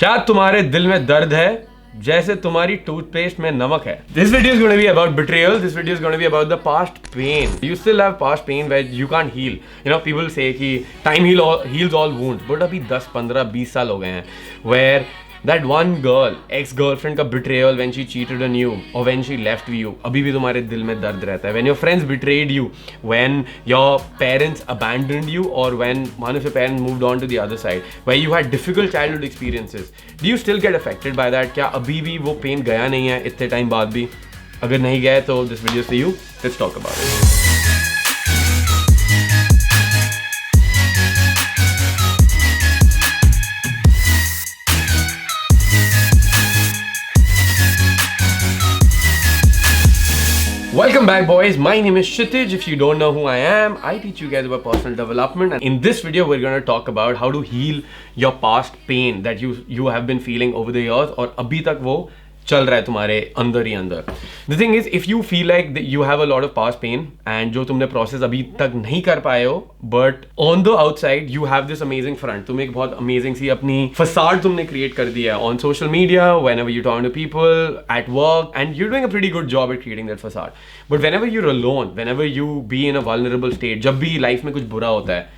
क्या तुम्हारे दिल में दर्द है जैसे तुम्हारी टूथपेस्ट में नमक है? This video is going to be about betrayal. This video is going to be about the past pain. You still have past pain where you can't heal. You know, people say कि time heals all wounds. But अभी 10, 15, 20 साल हो गए हैं where that one girl, ex-girlfriend का betrayal when she cheated on you or when she left you, अभी भी तुम्हारे दिल में दर्द रहता है. When your friends betrayed you, when your parents abandoned you, or when one of your parents moved on to the other side, where you had difficult childhood experiences, do you still get affected by that? क्या अभी भी वो pain गया नहीं है इतने time बाद भी? अगर नहीं गया तो this video is for you. Let's talk about it. Welcome back, boys. My name is Kshitij. If you don't know who I am, I teach you guys about personal development. And in this video, we're going to talk about how to heal your past pain that you have been feeling over the years और अभी तक वो चल रहा है तुम्हारे अंदर ही अंदर. The thing is, if you feel like you have a lot of past pain and जो तुमने process अभी तक नहीं कर पाए हो, but on the outside you have this amazing front. तुम एक बहुत amazing सी अपनी facade तुमने create कर दी है on social media, whenever you talk to people, at work, and you're doing a pretty good job at creating that facade. But whenever you're alone, whenever you be in a vulnerable state, जब भी life में कुछ बुरा होता है,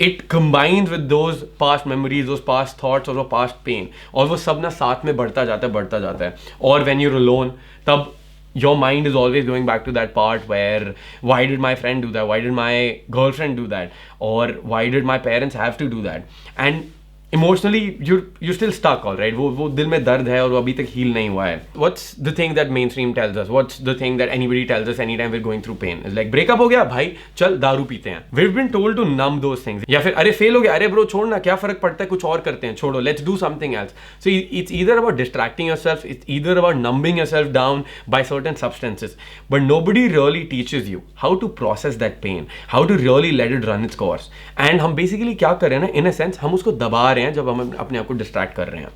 it combines with those past memories, those past thoughts और वो past pain, और वो सब ना साथ में बढ़ता जाता है. और when you're alone, तब your mind is always going back to that part where why did my friend do that, why did my girlfriend do that, or why did my parents have to do that, and emotionally you're still stuck, all right? वो दिल में दर्द है और वो अभी तक heal नहीं हुआ है. What's the thing that mainstream tells us? What's the thing that anybody tells us anytime we're going through pain? It's like breakup हो गया भाई, चल दारू पीते हैं. We've been told to numb those things. या फिर अरे फेल हो गया, अरे ब्रो छोड़ ना, क्या फर्क पड़ता है, कुछ और करते हैं, छोड़ो, let's do something else. So it's either about distracting yourself, it's either about numbing yourself down by certain substances, but nobody really teaches you how to process that pain, how to really let it run its course. And हम basically क्या कर रहे हैं ना, in a sense हम उसको दबा रहे हैं जब हम अपने आप को डिस्ट्रैक्ट कर रहे हैं.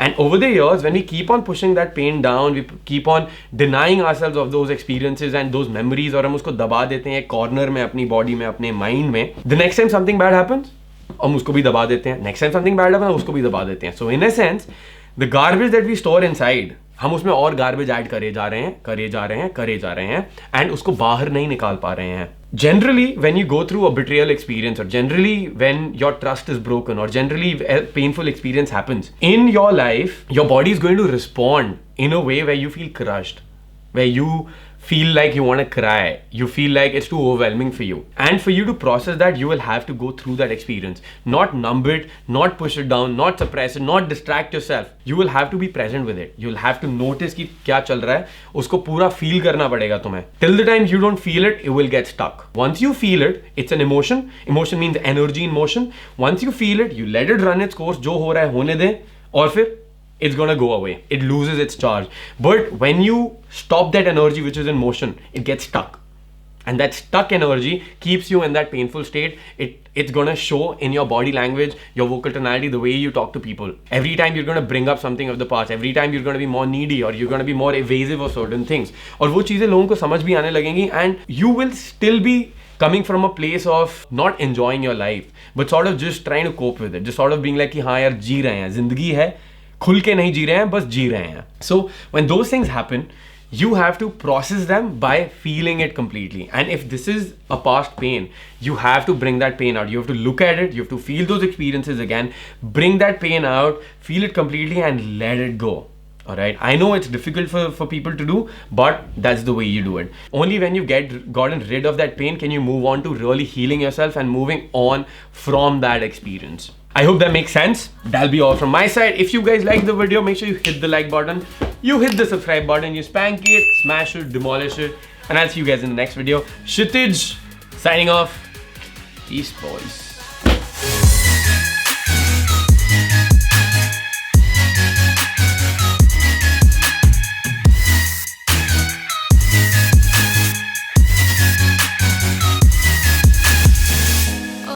And over the years, when we keep on pushing that pain down, we keep on denying ourselves of those experiences and those memories, और हम उसको दबा देते हैं एक कॉर्नर में, अपनी बॉडी में, अपने माइंड में. The next time something bad happens, हम उसको भी दबा देते हैं. Next time something bad happens, उसको भी दबा देते हैं. So in a sense, the garbage that we store inside, हम उसमें और गार्बेज ऐड करे जा रहे हैं एंड उसको बाहर नहीं निकाल पा रहे हैं. Generally, when you go through a betrayal experience, or generally when your trust is broken, or generally a painful experience happens in your life, your body is going to respond in a way where you feel crushed, where you feel like you want to cry, you feel like it's too overwhelming for you. And for you to process that, you will have to go through that experience. Not numb it, not push it down, not suppress it, not distract yourself. You will have to be present with it. You'll have to notice कि क्या चल रहा है, उसको पूरा feel करना पड़ेगा तुम्हें. Till the time you don't feel it, you will get stuck. Once you feel it, it's an emotion. Emotion means energy in motion. Once you feel it, you let it run its course. जो हो रहा है होने दे, और फिर it's gonna go away. It loses its charge. But when you stop that energy which is in motion, it gets stuck. And that stuck energy keeps you in that painful state. It's gonna show in your body language, your vocal tonality, the way you talk to people. Every time you're gonna bring up something of the past, every time you're gonna be more needy, or you're gonna be more evasive of certain things. और वो चीजें लोगों को समझ भी आने लगेंगी, and you will still be coming from a place of not enjoying your life, but sort of just trying to cope with it. Just sort of being like कि हाँ यार जी रहे हैं, जिंदगी है, खुल के नहीं जी रहे हैं, बस जी रहे हैं. So when those things happen, you have to process them by feeling it completely. And if this is a past pain, you have to bring that pain out. You have to look at it, you have to feel those experiences again, bring that pain out, feel it completely, and let it go. Alright, I know it's difficult for people to do, but that's the way you do it. Only when you gotten rid of that pain can you move on to really healing yourself and moving on from that experience. I hope that makes sense. That'll be all from my side. If you guys like the video, make sure you hit the like button, you hit the subscribe button, you spank it, smash it, demolish it, and I'll see you guys in the next video. Kshitij signing off. Peace, boys.